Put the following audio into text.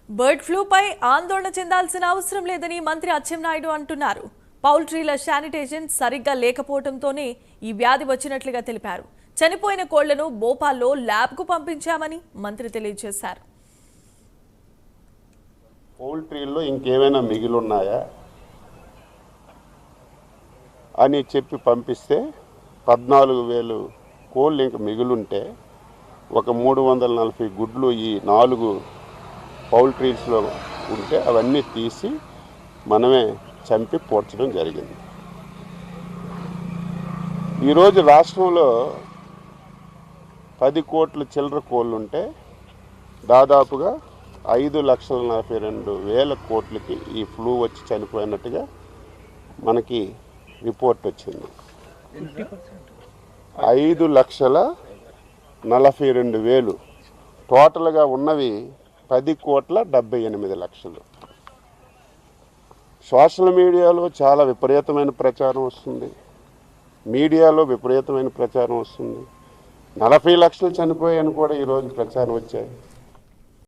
Bird ఫ్లూపై ఆందోళన చెందాల్సిన అవసరం లేదని మంత్రి అచ్చెన్నాయుడు అంటున్నారు. పౌల్ట్రీల శానిటేషన్ సరిగ్గా లేకపోవడంతోనే ఈ వ్యాధి వచ్చినట్లుగా తెలిపారు. చనిపోయిన కోళ్లను భోపాల్లో ల్యాబ్కు పంపించామని మంత్రి తెలియజేశారు. పౌల్ట్రీల్లో ఇంకేమైనా మిగిలిన్నాయా అని చెప్పి పంపిస్తే 14,000 కోళ్ళు ఇంక మిగిలుంటే ఒక 340 గుడ్లు ఈ 4 పౌల్ట్రీస్లో ఉంటే అవన్నీ తీసి మనమే చంపి పోడ్చడం జరిగింది. ఈరోజు రాష్ట్రంలో 10 కోట్ల చిల్లర కోళ్ళు ఉంటే దాదాపుగా 5,42,000 కోట్లకి ఈ ఫ్లూ వచ్చి చనిపోయినట్టుగా మనకి రిపోర్ట్ వచ్చింది. 5,42,000 టోటల్గా ఉన్నవి 10,78,00,000. సోషల్ మీడియాలో చాలా విపరీతమైన ప్రచారం వస్తుంది, మీడియాలో విపరీతమైన ప్రచారం వస్తుంది. 40 లక్షలు చనిపోయాయని కూడా ఈరోజు ప్రచారం వచ్చాయి.